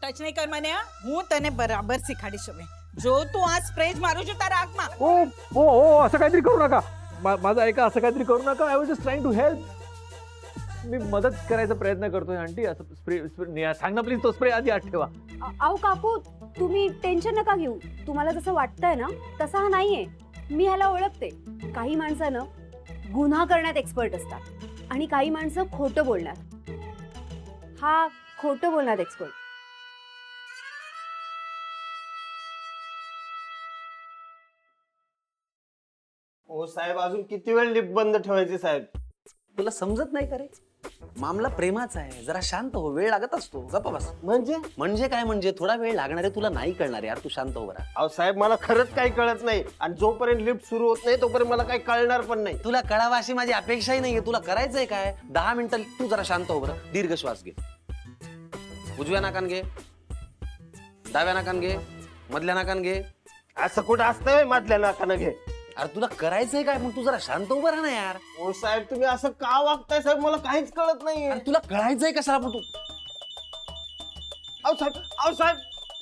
Touch નહીં કર મને હું તને બરાબર શીખાડીશ હવે જો તું આ સ્પ્રે જ મારું છું તારા આંખમાં ओ ओ ओ असं काहीतरी करू नका माझा ऐका असं काहीतरी करू नका I was just trying to help me मदत करायचा प्रयत्न करतोय आंटी असं स्प्रे सांग ना प्लीज तो स्प्रे आधी आत ठेवा अहो काकू तुम्ही टेन्शन नका घेऊ तुम्हाला जसं वाटतंय ना तसं हा नाहीये मी ह्याला ओळखते काही माणसं ना गुन्हा करण्यात एक्सपर्ट असतात आणि काही माणसं खोटं बोलण्यात हा खोटं बोलण्यात एक्सपर्ट ओ साहेब अजून किती वेळ लिफ्ट बंद ठेवायची साहेब तुला समजत नाही का रे मामला प्रेमाचा आहे जरा शांत हो वेळ लागत असतो गप्प बस म्हणजे काय म्हणजे थोडा वेळ लागणार आहे तुला नाही कळणार यार तू शांत हो बरा अहो साहेब मला खरंच काही कळत नाही आणि जोपर्यंत लिफ्ट सुरू होत नाही तोपर्यंत मला काही कळणार पण नाही तुला कळावा अशी माझी अपेक्षाही नाहीये तुला करायचंय काय 10 मिनिटं तू जरा शांत हो बरं दीर्घ श्वास घे उजव्या नाकान घे डाव्या नाकान घे मधल्या नाकान घे असं कुठं असतं मधल्या नाकानं घे अरे तुला करायचंय काय मग तू जरा शांत उभं राहा ना यार ओ साहेब तुम्ही असं का वागताय साहेब मला काहीच कळत नाहीये अरे तुला कळायचंय कशाला पण तू अहो साहेब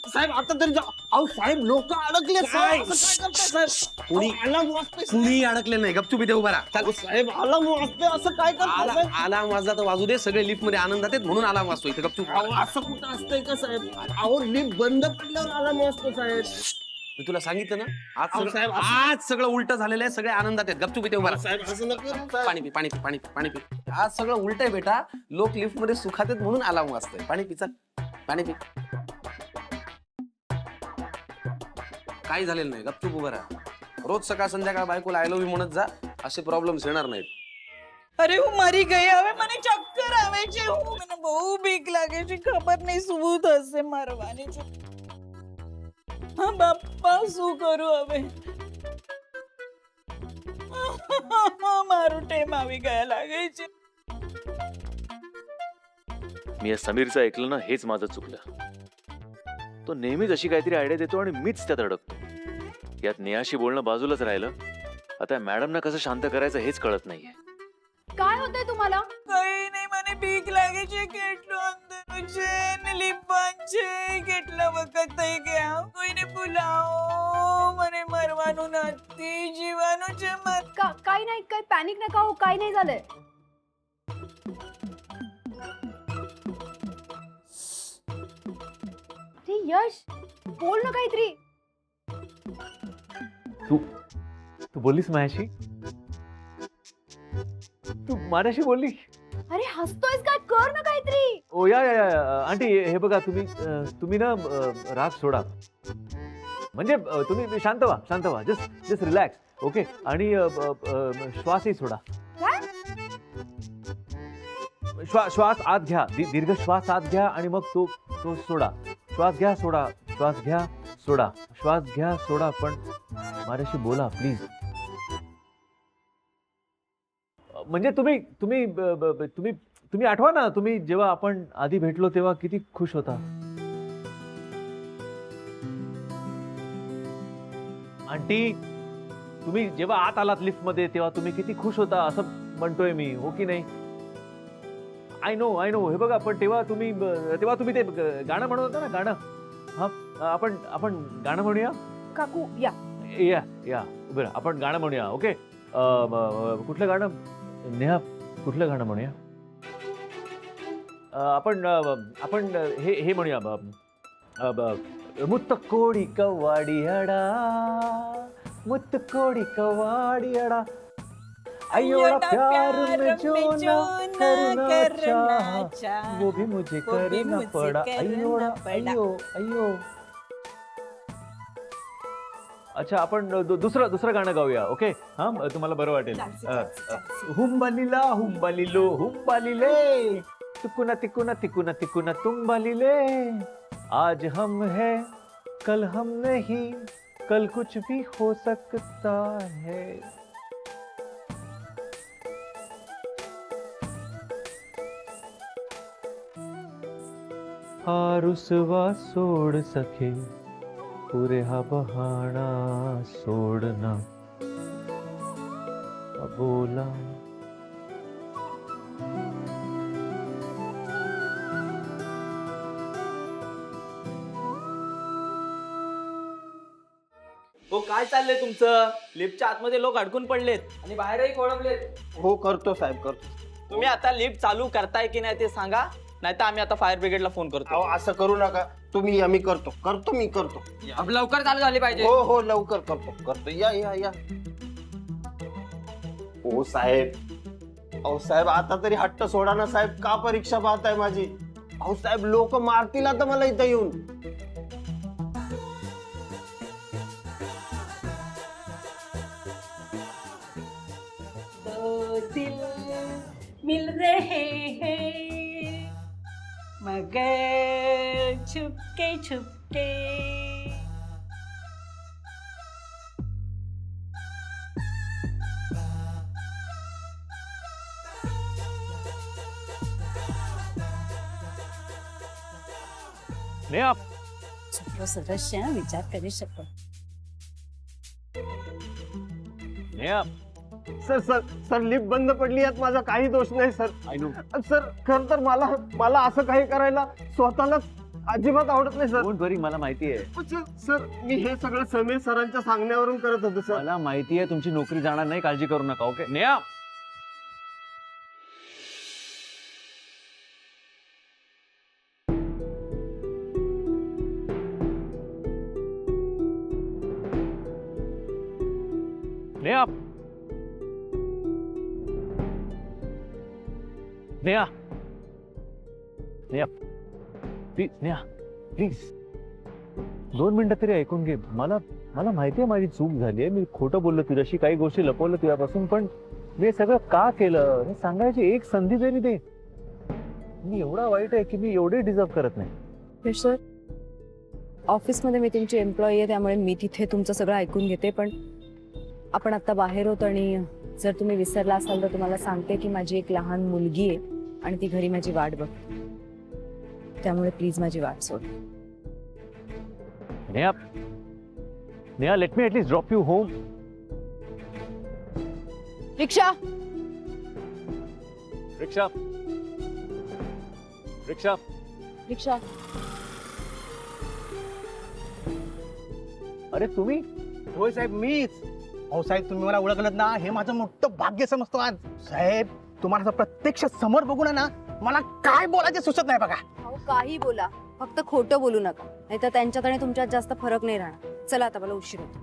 साहेब आता तरी जा अहो साहेब लोक अडकले साहेब असं काय करताय साहेब अलार्म वाजतोय कुणी अडकले नाही गपचूप इथे उभा राहा अहो, साहेब अलार्म वाजतोय असं काय करताय साहेब? अलार्म वाजला तर वाजू दे सगळे लिफ्ट मध्ये आनंदात आहेत म्हणून अलार्म वाजतो इथे गपचूप अहो असं कुठं असतंय का साहेब अहो लिफ्ट बंद पडल्यावर अलार्म वाजतो साहेब मी तुला सांगितलं ना अहो, साहेब, आज सगळं उलट झालेलं आहे सगळे आनंदात आहेत गपचूप इथे उभा राहा. साहेब असं नका करू, साहेब. पाणी पी पाणी पी पाणी पी पाणी पी आज सगळं उलट आहे बेटा लोक लिफ्ट मध्ये सुखात आहेत म्हणून अलार्म वाजतोय पाणी पी चल पाणी पी काही झालेलं नाही गपचूप उभं राहा रोज सकाळ संध्याकाळ बायकोला आय लव्ह यू म्हणत जा असे प्रॉब्लेम्स येणार नाहीत અરે હું મરી ગઈ હવે મને ચક્કર આવે છે મને બહુ બીક લાગે છે ખબર નહીં શું થશે મરવાની છે હા બાપા શું કરું હવે મારું ટેમ આવી ગયા લાગે છે मी या समीरचं ऐकलं ना हेच माझं चुकलं तो नेहमीच अशी काहीतरी आयडिया देतो आणि मीच त्यात अडकतो यात नेहाशी बोलणं बाजूलाच राहिलं आता मॅडमना कसं शांत करायचं हेच कळत नाहीये काय होतंय तुम्हाला કઈ નહીં મને બીક લાગે છે કેટલું અંદરનું છે ને લીંબન છે કેટલા વખત થઈ ગયા કોઈને બોલાવો મને મરવાનું નથી જીવાનું છે काही नाही काही पॅनिक नका हो काही नाही झालंय अरे यश बोल ना काहीतरी तू तू बोललीस माझ्याशी तू माझ्याशी बोलली अरे हसतोयस काय कर ना काहीतरी ओ या आंटी हे बघा तुम्ही ना राग सोडा म्हणजे तुम्ही शांत व्हा जस्ट रिलॅक्स ओके आणि श्वासही सोडा काय श्वास आत घ्या दीर्घ श्वास आत घ्या आणि मग तो सोडा श्वास घ्या सोडा श्वास घ्या सोडा श्वास घ्या सोडा पण माझ्याशी बोला प्लीज म्हणजे तुम्ही आठवा ना तुम्ही जेव्हा आपण आधी भेटलो तेव्हा किती खुश होता आंटी तुम्ही जेव्हा आत आलात लिफ्ट मध्ये तेव्हा तुम्ही किती खुश होता असं म्हणतोय मी हो की नाही आय नो हे बघा पण तेव्हा तुम्ही ते गाणं म्हणत होता ना गाणं हा आपण गाणं म्हणूया काकू या या बरं आपण गाणं म्हणूया ओके कुठलं गाणं नेहा कुठलं गाणं म्हणूया आपण हे म्हणूया मुत्त कोडी कवाडी अडा मुत्त कोडी कवाडी अडा अयोड़ा प्यार में जो ना करना चाहा वो भी मुझे करना पड़ा अयोड़ा अयो अच्छा आपण दुसरं गाणं गाऊया ओके हा तुम्हाला बरं वाटेल हुंबालिलो हुंबालिले तिकुना तिकुना तिकुना तिकुना तुम्बालिले आज हम है कल हम नहीं कल कुछ भी हो सकता है हा रुसवा सोड सखे पुरे हा बहाणा सोडना बोला हो काय चाललंय तुमचं? लिफ्टच्या आतमध्ये लोक अडकून पडलेत आणि बाहेरही खोळंबलेत. हो करतो साहेब करतो. तुम्ही आता लिफ्ट चालू करताय की नाही ते सांगा, नाहीतर आम्ही आता फायर ब्रिगेडला फोन करतो. अहो असं करू नका तुम्ही, मी करतो. अब लवकर चालू झाली पाहिजे. हो हो लवकर करतो. या या या. हो साहेब. अहो साहेब आता तरी हट्ट सोडा ना साहेब, का परीक्षा पाहताय माझी? अहो साहेब लोक मारतील आता मला इथं येऊन. दो दिल मिल रहे हैं मगर छुपके छुपके. नेहा सदस्य विचार करू शकतो. नेहा सर लिफ्ट बंद पडली यात माझा काही दोष नाही सर. I know. सर खर तर मला असं काही करायला स्वतःलाच अजिबात आवडत नाही सर. डोंट वरी, मला माहिती आहे. सर मी हे सगळं समीर सरांच्या सांगण्यावरून करत होतो सर. मला माहिती आहे तुमची नोकरी जाणार नाही, काळजी करू नका. Okay Neha. Neha. Neha. Neha please. Neha please 2 मिनिटं तरी ऐकून घे. मला माहिती आहे माझी चूक झाली आहे. मी खोटं बोललो तुझ्याशी, काही गोष्टी लपवलं तुझ्यापासून, पण मी हे सगळं का केलं हे सांगायची एक संधी तरी दे. मी एवढा वाईट आहे की मी एवढे डिझर्व करत नाही. सर ऑफिसमध्ये मी तुमची एम्प्लॉई आहे, त्यामुळे मी तिथे तुमचं सगळं ऐकून घेते. पण आपण आता बाहेर होतो आणि जर तुम्ही विसरला असाल तर तुम्हाला सांगते की माझी एक लहान मुलगी आहे आणि ती घरी माझी वाट बघते. त्यामुळे प्लीज माझी वाट सोड. Neha let me at least drop you home. रिक्षा. रिक्षा. रिक्षा. रिक्षा. अरे तुम्ही? होय साहेब मीच. अहो साहेब तुम्ही मला ओळखलं ना, हे माझं मोठं भाग्य समजतो आज. साहेब तुम्हाला असं प्रत्यक्ष समोर बघून ना मला काय बोलायचे सुचत नाही बघा. अहो काही बोला, फक्त खोटं बोलू नका, नाहीतर त्यांच्यात आणि तुमच्यात जास्त फरक नाही राहणार. चला आता मला उशीर होतो.